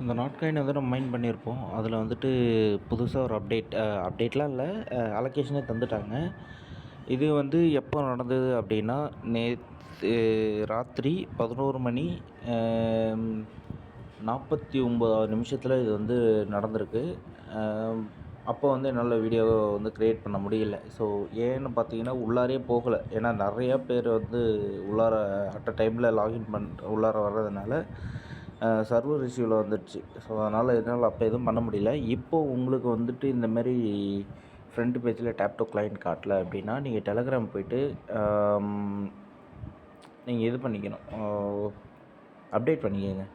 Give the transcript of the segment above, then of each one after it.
இந்த நாட்காயின் வந்து நம்ம மைண்ட் பண்ணியிருப்போம். அதில் வந்துட்டு புதுசா ஒரு அப்டேட்லாம் இல்ல. அலோகேஷனே தந்துட்டாங்க. இது வந்து எப்போ நடந்தது அப்படின்னா, நேத்து ராத்திரி 11 மணி அ 49 நிமிஷத்தில இது வந்து நடந்திருக்கு. அ அப்போ வந்து என்னால வீடியோ வந்து கிரியேட் பண்ண முடியல. ஸோ ஏன்னு பார்த்தீங்கன்னா, உள்ளாரயே போகல. ஏன்னா நெறைய பேர் வந்து உள்ளார அட் அ டைமில லாகின் உள்ளார வர்றதுனால சர்வர் இஷ்யூவில் வந்துடுச்சு. ஸோ அதனால் என்னால் அப்போ எதுவும் பண்ண முடியல. இப்போ உங்களுக்கு வந்துட்டு இந்த மாரி ஃப்ரண்ட் பேஜில் டேப் டூ கிளையண்ட் காட்டல அப்படின்னா, நீங்கள் டெலகிராம் போயிட்டு நீங்கள் இது பண்ணிக்கணும். அப்டேட் பண்ணிக்கங்க.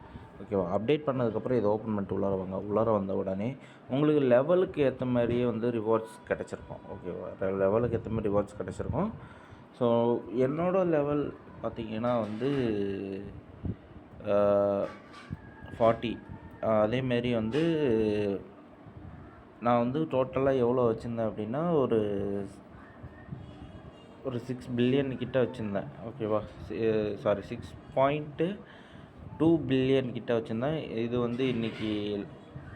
ஓகேவா? அப்டேட் பண்ணதுக்கப்புறம் இதை ஓப்பன் பண்ணிட்டு உள்ளார வாங்க. உள்ளார வந்த உடனே உங்களுக்கு லெவலுக்கு ஏற்ற மாதிரியே வந்து ரிவார்ட்ஸ் கிடச்சிருக்கும். ஓகேவா? லெவலுக்கு ஏற்ற மாதிரி ரிவார்ட்ஸ் கிடச்சிருக்கும். ஸோ என்னோடய லெவல் பார்த்திங்கன்னா வந்து 40. அதேமாரி வந்து நான் வந்து டோட்டலாக எவ்வளோ வச்சுருந்தேன் அப்படின்னா, ஒரு 6 பில்லியன் கிட்ட வச்சுருந்தேன். ஓகேவா? சாரி 6.2 பில்லியன் கிட்ட வச்சுருந்தேன். இது வந்து இன்றைக்கி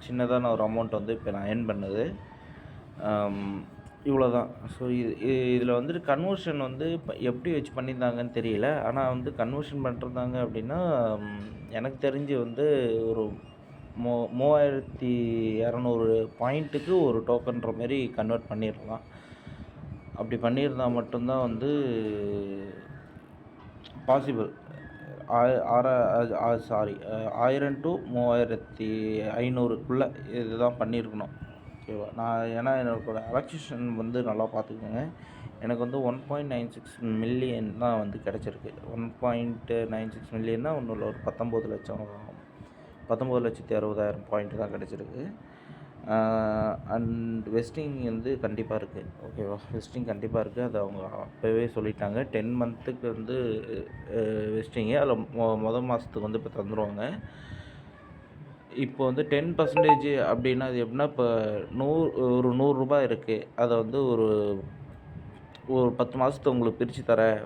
சின்னதான ஒரு அமௌண்ட் வந்து இப்போ நான் ஏர்ன் பண்ணது. இவ்வளோ தான். ஸோ இதில் வந்துட்டு கன்வர்ஷன் வந்து இப்போ எப்படி வச்சு பண்ணியிருந்தாங்கன்னு தெரியல. ஆனால் வந்து கன்வர்ஷன் பண்ணிருந்தாங்க அப்படின்னா, எனக்கு தெரிஞ்சு வந்து ஒரு 3200 பாயிண்ட்டுக்கு ஒரு டோக்கன்ற மாரி கன்வெர்ட் பண்ணிடலாம். அப்படி பண்ணியிருந்தா மட்டும்தான் வந்து பாசிபிள். 1000 to 3500க்குள்ளே இதுதான் பண்ணியிருக்கணும். ஓகேவா? நான் ஏன்னா என்னோட அலோகேஷன் வந்து நல்லா பார்த்துக்கோங்க. எனக்கு வந்து 1.96 மில்லியன் தான் வந்து கிடச்சிருக்கு. 1.96 மில்லியன்னா ஒன்றும் இல்லை, ஒரு 19,60,000 பாயிண்ட் தான் கிடச்சிருக்கு. அண்ட் வெஸ்டிங் வந்து கண்டிப்பாக இருக்குது. ஓகேவா? வெஸ்டிங் கண்டிப்பாக இருக்குது. அது அவங்க அப்போவே சொல்லிட்டாங்க. 10 மந்த்துக்கு வந்து வெஸ்டிங்கு. அதில் மொதல் மாதத்துக்கு வந்து இப்போ தந்துடுவாங்க. இப்போ வந்து 10% அப்படின்னா அது எப்படின்னா, இப்போ ஒரு ரூ. 100 இருக்குது. அதை வந்து ஒரு 10 மாதத்துக்கு உங்களுக்கு பிரித்து தரேன்.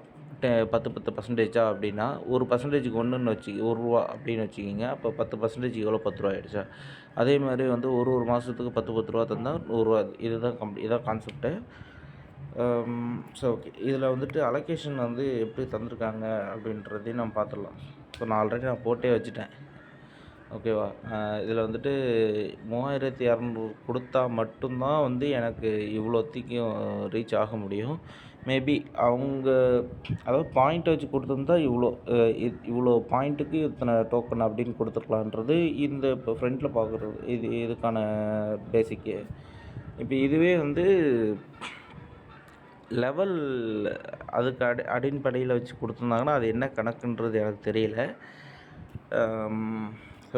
10% அப்படின்னா, ஒரு பர்சன்டேஜுக்கு ஒன்றுன்னு ரூ. 1 அப்படின்னு வச்சுக்கிங்க. அப்போ 10% எவ்வளோ? ரூ. 10 ஆயிடுச்சா? அதே மாதிரி வந்து ஒரு மாதத்துக்கு 10 தந்தால் ரூ. 100. இதுதான் கான்செப்ட்டு. So okay. இதில் வந்துட்டு அலோகேஷன் வந்து எப்படி தந்திருக்காங்க அப்படின்றதையும் நம்ம பார்த்துடலாம். ஸோ நான் ஆல்ரெடி போட்டே வச்சுட்டேன். ஓகேவா? இதில் வந்துட்டு 3200 கொடுத்தா மட்டும்தான் வந்து எனக்கு இவ்வளோத்திக்கும் ரீச் ஆக முடியும். மேபி அவங்க அதாவது பாயிண்ட் வச்சு கொடுத்துருந்தா இவ்வளோ பாயிண்ட்டுக்கு இத்தனை டோக்கன் அப்படின்னு கொடுத்துருக்கலான்றது இந்த இப்போ ஃப்ரண்ட்டில் பார்க்குறது இதுக்கான பேசிக்கு. இப்போ இதுவே வந்து லெவல் அதுக்கு அடிப்படையில் வச்சு கொடுத்துருந்தாங்கன்னா அது என்ன கணக்குன்றது எனக்கு தெரியல.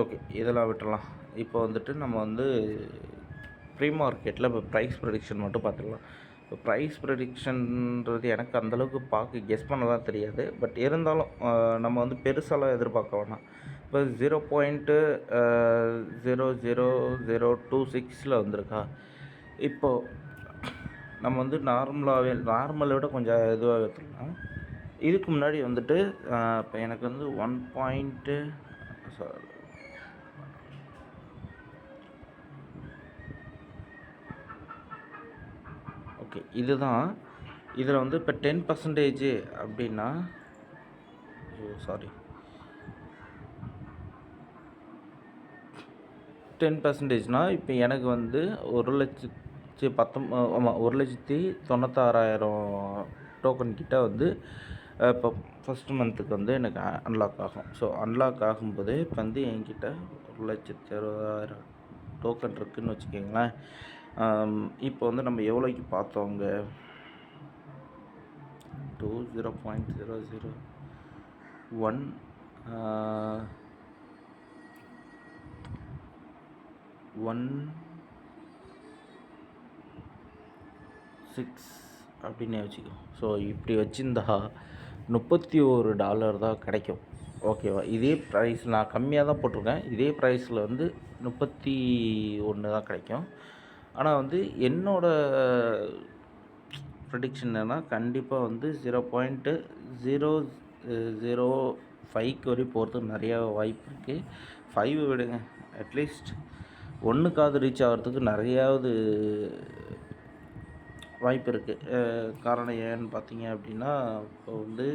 ஓகே, இதெல்லாம் விட்டுறலாம். இப்போ வந்துட்டு நம்ம வந்து ப்ரீ மார்க்கெட்டில் இப்போ ப்ரைஸ் ப்ரெடிக்ஷன் மட்டும் பார்த்துக்கலாம். இப்போ ப்ரைஸ் ப்ரெடிக்ஷன்ன்றது எனக்கு அந்தளவுக்கு கெஸ் பண்ண தான் தெரியாது. பட் இருந்தாலும் நம்ம வந்து பெருசாலாம் எதிர்பார்க்க வேணாம். இப்போ 0.00026 வந்திருக்கா? இப்போது நம்ம வந்து நார்மலை விட கொஞ்சம் இதுவாக எடுத்துக்கலாம். இதுக்கு முன்னாடி வந்துட்டு இப்போ எனக்கு வந்து 1. ஓகே, இதுதான். இதில் வந்து இப்போ 10% அப்படின்னா, சாரி 10%னால் இப்போ எனக்கு வந்து 1,96,000 டோக்கன் கிட்ட வந்து இப்போ ஃபஸ்ட்டு மந்த்துக்கு வந்து எனக்கு அன்லாக் ஆகும். ஸோ அன்லாக் ஆகும்போது இப்போ வந்து என்கிட்ட 1,60,000 டோக்கன் இருக்குதுன்னு வச்சுக்கிங்களேன். இப்போ வந்து நம்ம எவ்வளோக்கு பார்த்தோங்க? 0.001 16 அப்படின்னு வச்சுக்கோ. ஸோ இப்படி வச்சுருந்தா $31 தான் கிடைக்கும். ஓகேவா? இதே ப்ரைஸ் நான் கம்மியாக தான் போட்டிருக்கேன். இதே ப்ரைஸில் வந்து 31 தான் கிடைக்கும். ஆனால் வந்து என்னோடய ப்ரெடிக்ஷன் என்னென்னா, கண்டிப்பாக வந்து 0.005 வரை போகிறதுக்கு நிறையா வாய்ப்பு இருக்குது. 5 விடுங்க, அட்லீஸ்ட் 1க்காவது ரீச் ஆகிறதுக்கு நிறையாவது வாய்ப்பு இருக்குது. காரணம் ஏன்னு பார்த்தீங்க அப்படின்னா, இப்போ வந்து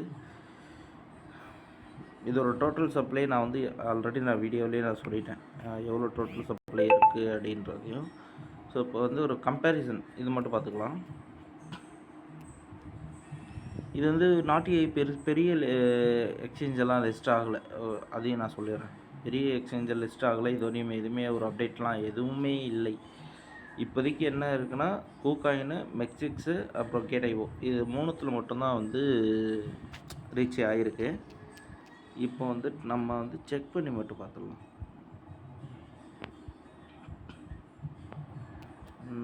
இதோட டோட்டல் சப்ளை நான் வந்து ஆல்ரெடி வீடியோவிலேயே நான் சொல்லிட்டேன். எவ்வளோ டோட்டல் சப்ளை இருக்குது அப்படின்றதையும். ஸோ இப்போ வந்து ஒரு கம்பேரிசன் இது மட்டும் பார்த்துக்கலாம். இது வந்து நாட்டிய பெரிய எக்ஸ்சேஞ்செல்லாம் லிஸ்ட் ஆகலை. அதையும் நான் சொல்லிடுறேன். பெரிய எக்ஸ்சேஞ்சில் லிஸ்ட் ஆகலை. எதுவுமே ஒரு அப்டேட்லாம் எதுவுமே இல்லை. இப்போதைக்கு என்ன இருக்குன்னா, KuCoin, மெக்சிக்ஸு, அப்புறம் கேடைஓ இது 3த்தில் மட்டும்தான் வந்து ரீச் ஆகிருக்கு. இப்போ வந்து நம்ம வந்து செக் பண்ணி மட்டும் பார்த்துடலாம்.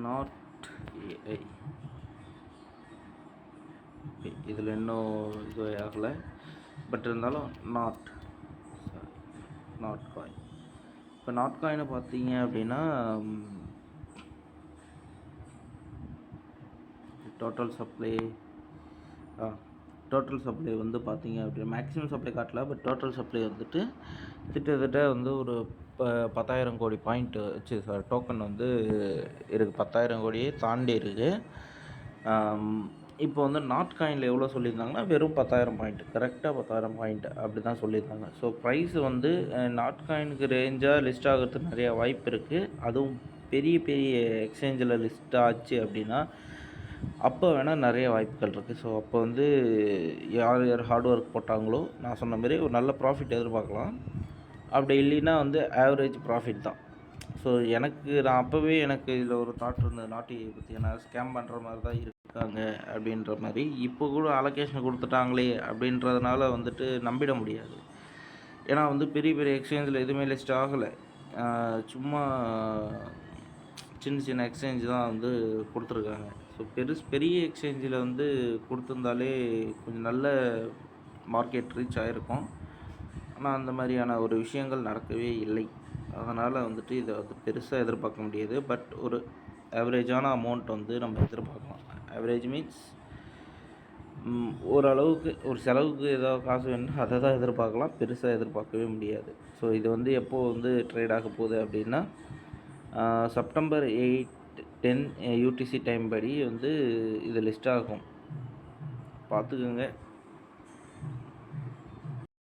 நாட் ஏஐ இதில் இன்னும் இது ஆகலை. பட் இருந்தாலும் நாட் காயின். இப்போ நாட் காயினை பார்த்தீங்க அப்படின்னா, டோட்டல் சப்ளை வந்து பார்த்தீங்க அப்படின்னா மேக்ஸிமம் சப்ளை காட்டல. பட் டோட்டல் சப்ளை வந்துட்டு கிட்டத்தட்ட வந்து ஒரு 10,000 கோடி பாயிண்ட் டோக்கன் வந்து இருக்குது. 10,000 கோடியே தாண்டி இருக்குது. இப்போ வந்து நாட் காயினில் எவ்வளோ சொல்லியிருந்தாங்கன்னா, வெறும் 10,000 பாயிண்ட், கரெக்டாக 10,000 பாயிண்ட் அப்படி தான் சொல்லியிருந்தாங்க. ஸோ ப்ரைஸ் வந்து நாட் காயினுக்கு ரேஞ்சாக லிஸ்ட் ஆகிறதுக்கு நிறையா வாய்ப்பு இருக்குது. அதுவும் பெரிய எக்ஸ்சேஞ்சில் லிஸ்ட் ஆச்சு அப்படின்னா அப்போ வேணால் நிறைய வாய்ப்புகள் இருக்குது. ஸோ அப்போ வந்து யார் ஹார்ட் ஒர்க் போட்டாங்களோ நான் சொன்ன மாதிரி ஒரு நல்ல ப்ராஃபிட் எதிர்பார்க்கலாம். அப்படி இல்லைன்னா வந்து ஆவரேஜ் ப்ராஃபிட் தான். ஸோ நான் அப்போவே எனக்கு இதில் ஒரு தாட் இருந்தது, நாட்டியை பற்றி. ஏன்னா ஸ்கேம் பண்ணுற மாதிரி தான் இருக்காங்க அப்படின்ற மாதிரி. இப்போ கூட அலோகேஷன் கொடுத்துட்டாங்களே அப்படின்றதுனால வந்துட்டு நம்பிட முடியாது. ஏன்னா வந்து பெரிய எக்ஸ்சேஞ்சில் எதுவுமே லிஸ்ட் ஆகலை. சும்மா சின்ன எக்ஸ்சேஞ்ச் தான் வந்து கொடுத்துருக்காங்க. ஸோ பெரிய எக்ஸ்சேஞ்சில் வந்து கொடுத்துருந்தாலே கொஞ்சம் நல்ல மார்க்கெட் ரீச் ஆகிருக்கும். ஆனால் அந்த மாதிரியான ஒரு விஷயங்கள் நடக்கவே இல்லை. அதனால் வந்துட்டு இதை வந்து பெருசாக எதிர்பார்க்க முடியாது. பட் ஒரு ஆவரேஜான அமௌண்ட் வந்து நம்ம எதிர்பார்க்கலாம். ஆவரேஜ் மீன்ஸ் ஓரளவுக்கு ஒரு செலவுக்கு ஏதாவது காசு வேணும்னா அதை தான் எதிர்பார்க்கலாம். பெருசாக எதிர்பார்க்கவே முடியாது. ஸோ இது வந்து எப்போது வந்து ட்ரேட் ஆக போகுது அப்படின்னா, செப்டம்பர் 8-10 UTC டைம் படி வந்து இது லிஸ்ட் ஆகும். பார்த்துக்குங்க.